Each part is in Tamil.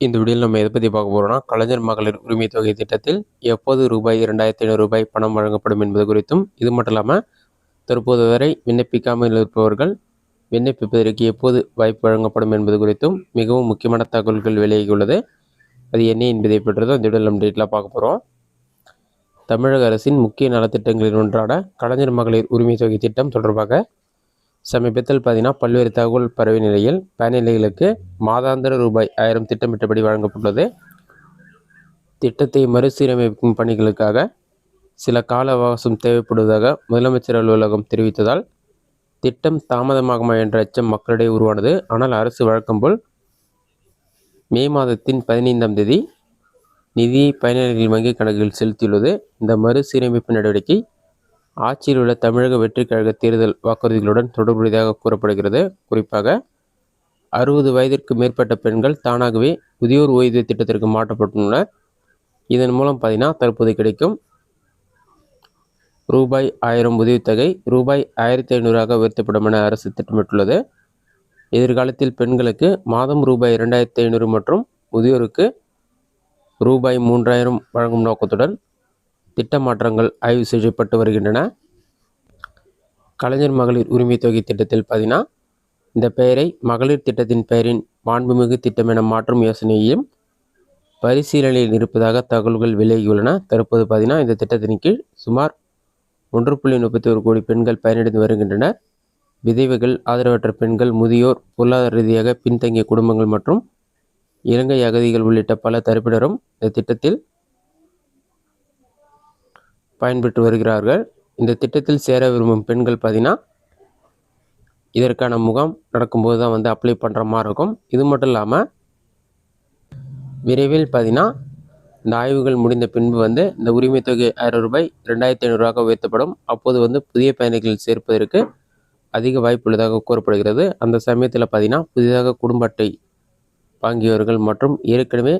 இந்த வீடியோவில் நம்ம எதை பற்றி பார்க்க போகிறோம்னா, கலைஞர் மகளிர் உரிமை தொகை திட்டத்தில் எப்போது ரூபாய் 2500 பணம் வழங்கப்படும் என்பது குறித்தும், இது மட்டும் இல்லாமல் தற்போது வரை விண்ணப்பிக்காமல் இருப்பவர்கள் விண்ணப்பிப்பதற்கு எப்போது வாய்ப்பு வழங்கப்படும் என்பது குறித்தும் மிகவும் முக்கியமான தகவல்கள் வெளியாகியுள்ளது. அது என்ன என்பதை பற்றி தான் இந்த வீடியோவில் நம்ம டீட்டெயிலாக பார்க்க போகிறோம். தமிழக அரசின் முக்கிய நலத்திட்டங்களில் ஒன்றான கலைஞர் மகளிர் உரிமை தொகை திட்டம் தொடர்பாக சமீபத்தில் பார்த்தீங்கன்னா பல்வேறு தகவல் பரவிய நிலையில் பயனாளிகளுக்கு மாதாந்திர ரூபாய் 1000 திட்டமிட்டபடி வழங்கப்பட்டுள்ளது. திட்டத்தை மறுசீரமைக்கும் பணிகளுக்காக சில கால அவகாசம் தேவைப்படுவதாக முதலமைச்சர் அலுவலகம் தெரிவித்ததால் திட்டம் தாமதமாகுமா என்ற அச்சம் மக்களிடையே உருவானது. ஆனால் அரசு வழக்கம் போல் மே மாதத்தின் 15ஆம் தேதி நிதியை பயனாளிகள் வங்கிக் கணக்கில் செலுத்தியுள்ளது. இந்த மறுசீரமைப்பு நடவடிக்கை ஆட்சியில் உள்ள தமிழக வெற்றிக் கழக தேர்தல் வாக்குறுதிகளுடன் தொடர்புடையதாக கூறப்படுகிறது. குறிப்பாக 60 வயதிற்கு மேற்பட்ட பெண்கள் தானாகவே முதியோர் ஓய்வூதிய திட்டத்திற்கு மாற்றப்பட்டுள்ளனர். இதன் மூலம் பார்த்தீங்கன்னா தற்போது கிடைக்கும் ரூபாய் 1000 உதவித்தொகை ரூபாய் 1500 உயர்த்தப்படும் என அரசு திட்டமிட்டுள்ளது. எதிர்காலத்தில் பெண்களுக்கு மாதம் ரூபாய் 2500 மற்றும் முதியோருக்கு ரூபாய் 3000 வழங்கும் நோக்கத்துடன் திட்ட மாற்றங்கள் ஆய்வு செய்யப்பட்டு வருகின்றன. கலைஞர் மகளிர் உரிமை தொகை திட்டத்தில் பார்த்தீங்கன்னா இந்த பெயரை மகளிர் திட்டத்தின் பெயரின் மாண்புமிகு திட்டம் என மாற்றும் யோசனையையும் பரிசீலனையில் இருப்பதாக தகவல்கள் வெளியாகியுள்ளன. தற்போது பார்த்தீங்கன்னா இந்த திட்டத்தின் கீழ் சுமார் 1.31 கோடி பெண்கள் பயனடைந்து வருகின்றனர். விதவைகள், ஆதரவற்ற பெண்கள், முதியோர், பொருளாதார ரீதியாக பின்தங்கிய குடும்பங்கள் மற்றும் இலங்கை அகதிகள் உள்ளிட்ட பல தரப்பினரும் இந்த திட்டத்தில் பயன்பெற்று வருகிறார்கள். இந்த திட்டத்தில் சேர விரும்பும் பெண்கள் பார்த்தீங்கன்னா இதற்கான முகாம் நடக்கும்போது தான் அப்ளை பண்ணுற மாதிரி இருக்கும். இது மட்டும் இல்லாமல் விரைவில் பார்த்தீங்கன்னா இந்த ஆய்வுகள் முடிந்த பின்பு இந்த உரிமை தொகை 1000 ரூபாய் 2500 உயர்த்தப்படும். அப்போது புதிய பயணிகள் சேர்ப்பதற்கு அதிக வாய்ப்பு உள்ளதாக கூறப்படுகிறது. அந்த சமயத்தில் பார்த்தீங்கன்னா புதிதாக குடும்ப அட்டை வாங்கியவர்கள் மற்றும் ஏற்கனவே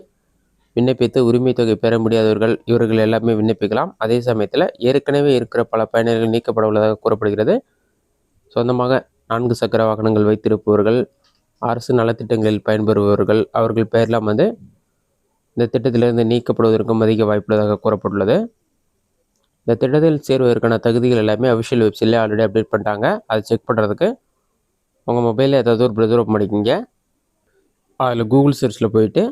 விண்ணப்பித்து உரிமை தொகை பெற முடியாதவர்கள் இவர்கள் எல்லாமே விண்ணப்பிக்கலாம். அதே சமயத்தில் ஏற்கனவே இருக்கிற பல பயனர்கள் நீக்கப்பட உள்ளதாக கூறப்படுகிறது. சொந்தமாக 4 சக்கர வாகனங்கள் வைத்திருப்பவர்கள், அரசு நலத்திட்டங்களில் பயன்பெறுபவர்கள் அவர்கள் பெயரெல்லாம் இந்த திட்டத்திலிருந்து நீக்கப்படுவதற்கும் அதிக வாய்ப்புள்ளதாக கூறப்பட்டுள்ளது. இந்த திட்டத்தில் சேருவதற்கான தகுதிகள் எல்லாமே அஃபிஷியல் வெப்சைட்லேயே ஆல்ரெடி அப்டேட் பண்ணிட்டாங்க. அதை செக் பண்ணுறதுக்கு உங்கள் மொபைலில் ஏதாவது ஒரு ப்ரௌசர் ஓப்பன் பண்ணிக்கிங்க. அதில் கூகுள் சர்ச்சில் போயிட்டு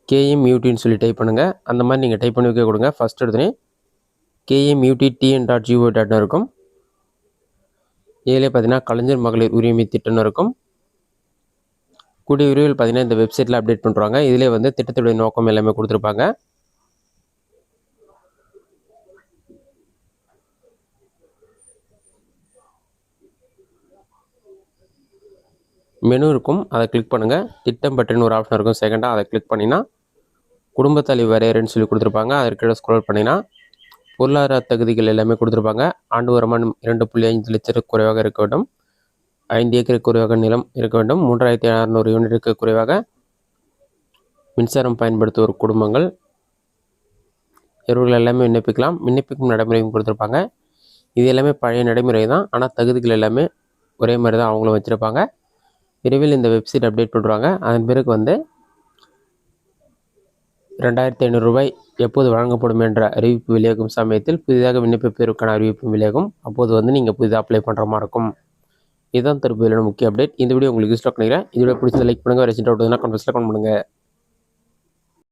KMUTன்னு சொல்லி டைப் பண்ணுங்கள். அந்த மாதிரி நீங்கள் டைப் பண்ணி வைக்க கொடுங்க. ஃபஸ்ட் எடுத்துனே KMUTTN.gov.in இருக்கும். இதிலே பார்த்தீங்கன்னா கலைஞர் மகளிர் உரிமை திட்டம்னு இருக்கும். கூடிய விரைவில் பார்த்தீங்கன்னா இந்த வெப்சைட்டில் அப்டேட் பண்ணுறாங்க. இதிலே திட்டத்துடைய நோக்கம் எல்லாமே கொடுத்துருப்பாங்க. மெனு இருக்கும், அதை கிளிக் பண்ணுங்கள். திட்டம் பற்றின ஒரு ஆப்ஷன் இருக்கும் செகண்டாக, அதை கிளிக் பண்ணிங்கன்னா குடும்பத்தலை வரையறைன்னு சொல்லி கொடுத்துருப்பாங்க. அதற்கு ஸ்க்ரோல் பண்ணிங்கன்னா பொருளாதார தகுதிகள் எல்லாமே கொடுத்துருப்பாங்க. ஆண்டு வருமானம் 2.5 லட்சத்துக்கு குறைவாக இருக்க வேண்டும், 5 ஏக்கருக்கு குறைவாக நிலம் இருக்க வேண்டும், 3600 யூனிட்டுக்கு குறைவாக மின்சாரம் பயன்படுத்துவோர் குடும்பங்கள் இவர்கள் எல்லாமே விண்ணப்பிக்கலாம். விண்ணப்பிக்கும் நடைமுறையும் கொடுத்துருப்பாங்க. இது எல்லாமே பழைய நடைமுறை தான், ஆனால் தகுதிகள் எல்லாமே ஒரே மாதிரி தான் அவங்களும் வச்சுருப்பாங்க. விரைவில் இந்த வெப்சைட் அப்டேட் பண்ணுறாங்க. அதன் பிறகு 2500 ரூபாய் எப்போது வழங்கப்படும் என்ற அறிவிப்பு வெளியாகும் சமயத்தில் புதிதாக விண்ணப்பிப்பதற்கான அறிவிப்பு வெளியாகும். அப்போது நீங்கள் புதிதாக அப்ளை பண்ணுற மாதிரி இருக்கும். இதுதான் தற்போதைய முக்கிய அப்டேட். இந்த வீடியோ உங்களுக்கு யூஸ்ஃபுல்லாக நினைக்கிறேன். இந்த வீடியோ பிடிச்சதை லைக் பண்ணுங்கள். ரெசிஸ்ட் அவுட்னா கமெண்ட்ஸில் கமெண்ட் பண்ணுங்கள்.